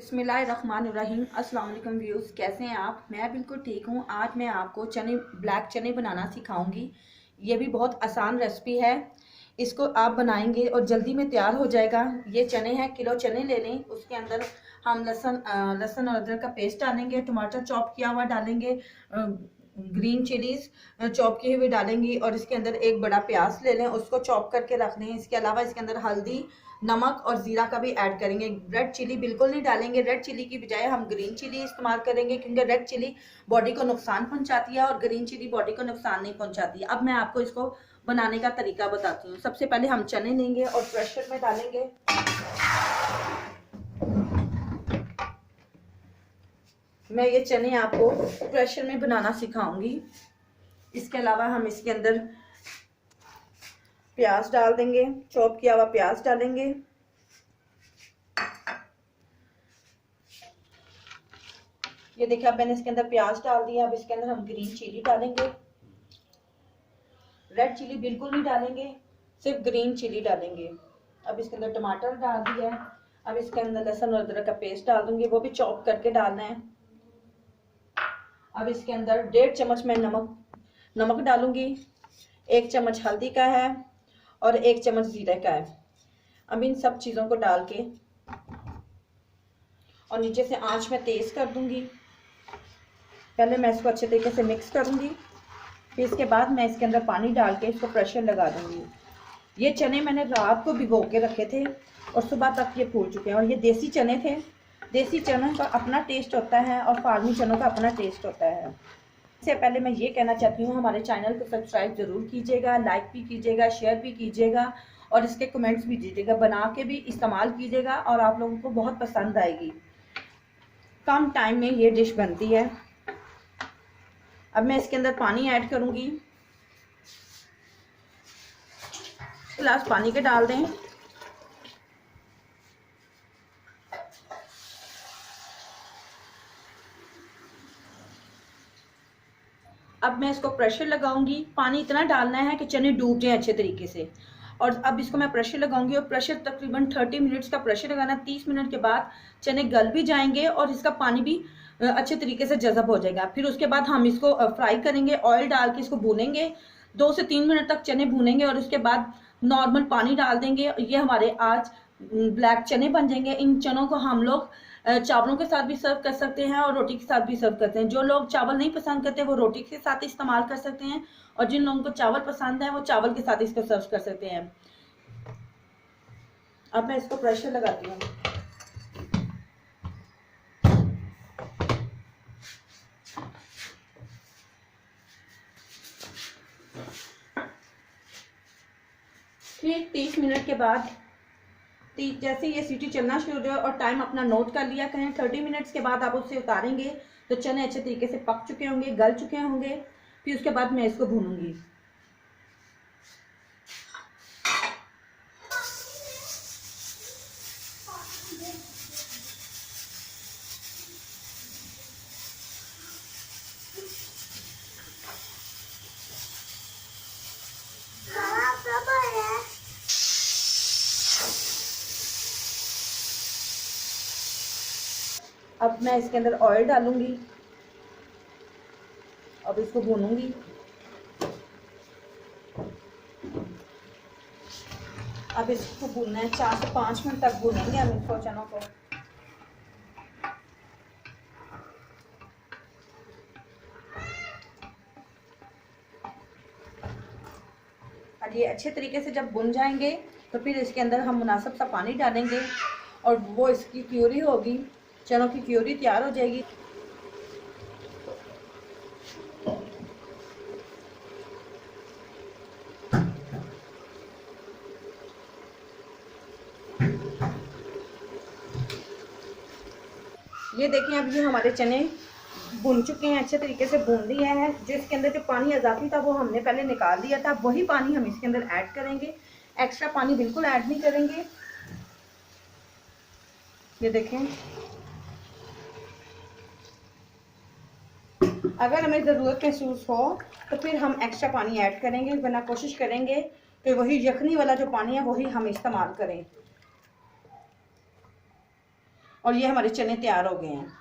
बिस्मिल्लाहिर्रहमानिर्रहीम। अस्सलाम वालेकुम व्यूज़, कैसे हैं आप? मैं बिल्कुल ठीक हूँ। आज मैं आपको ब्लैक चने बनाना सिखाऊंगी। ये भी बहुत आसान रेसिपी है। इसको आप बनाएंगे और जल्दी में तैयार हो जाएगा। ये चने हैं, किलो चने ले लें। उसके अंदर हम लहसुन और अदरक का पेस्ट डालेंगे, टमाटर चॉप किया हुआ डालेंगे, ग्रीन चिलीज चॉप किए हुए डालेंगी और इसके अंदर एक बड़ा प्याज ले लें, उसको चॉप करके रख लें। इसके अलावा इसके अंदर हल्दी, नमक और ज़ीरा का भी ऐड करेंगे। रेड चिली बिल्कुल नहीं डालेंगे। रेड चिली की बजाय हम ग्रीन चिली इस्तेमाल करेंगे, क्योंकि रेड चिली बॉडी को नुकसान पहुंचाती है और ग्रीन चिली बॉडी को नुकसान नहीं पहुंचाती। अब मैं आपको इसको बनाने का तरीका बताती हूँ। सबसे पहले हम चने लेंगे और प्रेशर में डालेंगे। मैं ये चने आपको प्रेशर में बनाना सिखाऊंगी। इसके अलावा हम इसके अंदर प्याज डाल देंगे, चॉप किया हुआ प्याज डालेंगे। ये देखिए, अब मैंने इसके अंदर प्याज डाल दिया। अब इसके अंदर हम ग्रीन चिली डालेंगे। रेड चिली बिल्कुल नहीं डालेंगे, सिर्फ ग्रीन चिली डालेंगे। अब इसके अंदर टमाटर डाल दिया है। अब इसके अंदर लहसुन और अदरक का पेस्ट डाल दूंगी, वो भी चॉप करके डालना है। अब इसके अंदर 1.5 चम्मच मैं नमक डालूंगी। 1 चम्मच हल्दी का है और 1 चम्मच जीरे का है। अब इन सब चीज़ों को डाल के और नीचे से आंच में तेज़ कर दूंगी। पहले मैं इसको अच्छे तरीके से मिक्स करूंगी, फिर इसके बाद मैं इसके अंदर पानी डाल के इसको प्रेशर लगा दूंगी। ये चने मैंने रात को भिगो के रखे थे और सुबह तक ये फूल चुके हैं। और ये देसी चने थे। देसी चनों का अपना टेस्ट होता है और फार्मी चनों का अपना टेस्ट होता है। इससे पहले मैं ये कहना चाहती हूँ, हमारे चैनल को सब्सक्राइब ज़रूर कीजिएगा, लाइक भी कीजिएगा, शेयर भी कीजिएगा और इसके कमेंट्स भी दीजिएगा। बना के भी इस्तेमाल कीजिएगा और आप लोगों को बहुत पसंद आएगी। कम टाइम में ये डिश बनती है। अब मैं इसके अंदर पानी ऐड करूँगी। गिलास पानी के डाल दें। अब मैं इसको प्रेशर लगाऊंगी। पानी इतना डालना है कि चने डूब जाएं अच्छे तरीके से। और अब इसको मैं प्रेशर लगाऊंगी और प्रेशर तकरीबन 30 मिनट्स का प्रेशर लगाना। 30 मिनट के बाद चने गल भी जाएंगे और इसका पानी भी अच्छे तरीके से जज़ब हो जाएगा। फिर उसके बाद हम इसको फ्राई करेंगे, ऑयल डाल के इसको भूनेंगे। 2 से 3 मिनट तक चने भूनेंगे और उसके बाद नॉर्मल पानी डाल देंगे। ये हमारे आज ब्लैक चने बन जाएंगे। इन चनों को हम लोग चावलों के साथ भी सर्व कर सकते हैं और रोटी के साथ भी सर्व करते हैं। जो लोग चावल नहीं पसंद करते वो रोटी के साथ इस्तेमाल कर सकते हैं और जिन लोगों को चावल पसंद है वो चावल के साथ इसको सर्व कर सकते हैं। अब मैं इसको प्रेशर लगाती हूँ। फिर 30 मिनट के बाद जैसे ये सीटी चलना शुरू हो जाए और टाइम अपना नोट कर लिया करें। 30 मिनट्स के बाद आप उससे उतारेंगे तो चने अच्छे तरीके से पक चुके होंगे, गल चुके होंगे। फिर उसके बाद मैं इसको भूनूंगी। अब मैं इसके अंदर ऑयल डालूंगी। अब इसको भूनूंगी। अब इसको भूनना है, 4 से 5 मिनट तक भूनेंगे हम इसको, चनों को। और ये अच्छे तरीके से जब भुन जाएंगे तो फिर इसके अंदर हम मुनासिब सा पानी डालेंगे और वो इसकी प्यूरी होगी, चनों की प्यूरी तैयार हो जाएगी। ये देखें, अब ये हमारे चने भुन चुके हैं, अच्छे तरीके से भून लिए हैं। जो इसके अंदर जो पानी इजाफी था वो हमने पहले निकाल दिया था, वही पानी हम इसके अंदर ऐड करेंगे। एक्स्ट्रा पानी बिल्कुल ऐड नहीं करेंगे। ये देखें, अगर हमें ज़रूरत महसूस हो तो फिर हम एक्स्ट्रा पानी ऐड करेंगे, वरना कोशिश करेंगे कि वही यखनी वाला जो पानी है वही हम इस्तेमाल करें। और ये हमारे चने तैयार हो गए हैं।